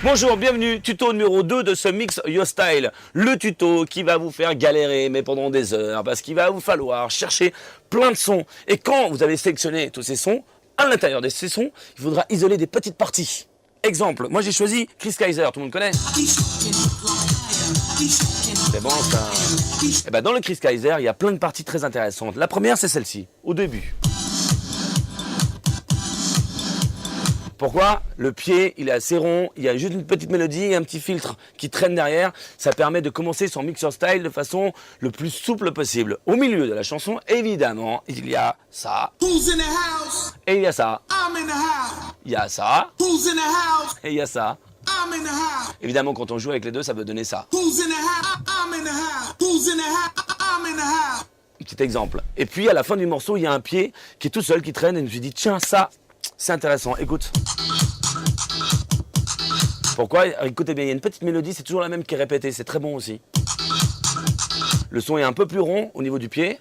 Bonjour, bienvenue, tuto numéro 2 de ce Mix Your Style. Le tuto qui va vous faire galérer, mais pendant des heures, parce qu'il va vous falloir chercher plein de sons. Et quand vous avez sélectionné tous ces sons, à l'intérieur de ces sons, il faudra isoler des petites parties. Exemple, moi j'ai choisi Chris Kaiser, tout le monde connaît? C'est bon ça. Et ben dans le Chris Kaiser, il y a plein de parties très intéressantes. La première, c'est celle-ci, au début. Pourquoi? Le pied, il est assez rond, il y a juste une petite mélodie et un petit filtre qui traîne derrière. Ça permet de commencer son Mix Your Style de façon le plus souple possible. Au milieu de la chanson, évidemment, il y a ça. Et il y a ça. Il y a ça. Et il y a ça. Évidemment, quand on joue avec les deux, ça peut donner ça. Petit exemple. Et puis, à la fin du morceau, il y a un pied qui est tout seul, qui traîne. Et je me suis dit, tiens, ça, c'est intéressant. Écoute. Pourquoi? Écoutez bien, il y a une petite mélodie, c'est toujours la même qui est répétée. C'est très bon aussi. Le son est un peu plus rond au niveau du pied.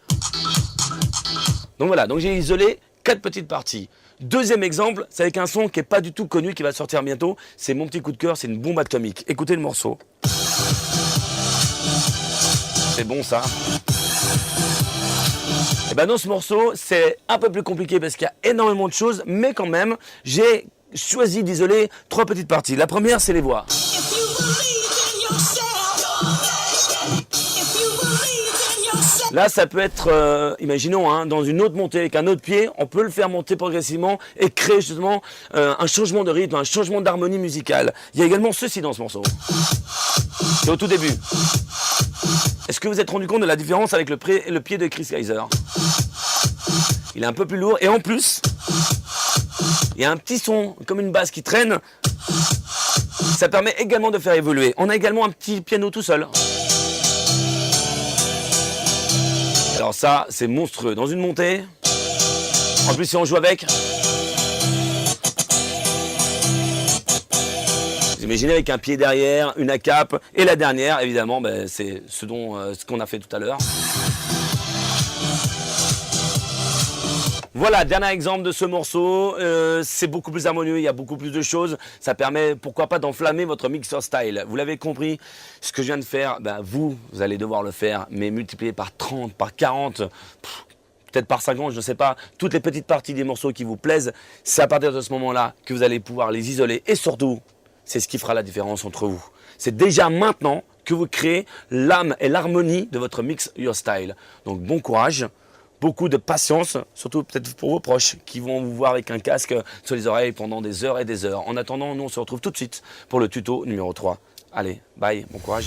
Donc voilà, donc j'ai isolé 4 petites parties. Deuxième exemple, c'est avec un son qui n'est pas du tout connu, qui va sortir bientôt. C'est mon petit coup de cœur, c'est une bombe atomique. Écoutez le morceau. C'est bon ça. Et ben dans ce morceau, c'est un peu plus compliqué parce qu'il y a énormément de choses, mais quand même, j'ai choisi d'isoler 3 petites parties. La première, c'est les voix. Là, ça peut être, imaginons, hein, dans une autre montée avec un autre pied, on peut le faire monter progressivement et créer justement un changement de rythme, un changement d'harmonie musicale. Il y a également ceci dans ce morceau. C'est au tout début. Est-ce que vous êtes rendu compte de la différence avec le pied de Chris Kaiser? Il est un peu plus lourd et en plus, il y a un petit son comme une basse qui traîne. Ça permet également de faire évoluer. On a également un petit piano tout seul. Alors ça, c'est monstrueux. Dans une montée, en plus si on joue avec, vous imaginez avec un pied derrière, une ACAP, et la dernière, évidemment, ben, c'est ce qu'on a fait tout à l'heure. Voilà, dernier exemple de ce morceau, c'est beaucoup plus harmonieux, il y a beaucoup plus de choses, ça permet, pourquoi pas, d'enflammer votre Mix Your Style. Vous l'avez compris, ce que je viens de faire, ben vous allez devoir le faire, mais multiplié par 30, par 40, peut-être par 50, je ne sais pas, toutes les petites parties des morceaux qui vous plaisent, c'est à partir de ce moment-là que vous allez pouvoir les isoler, et surtout, c'est ce qui fera la différence entre vous. C'est déjà maintenant que vous créez l'âme et l'harmonie de votre Mix Your Style. Donc bon courage. Beaucoup de patience, surtout peut-être pour vos proches qui vont vous voir avec un casque sur les oreilles pendant des heures et des heures. En attendant, nous on se retrouve tout de suite pour le tuto numéro 3. Allez, bye, bon courage.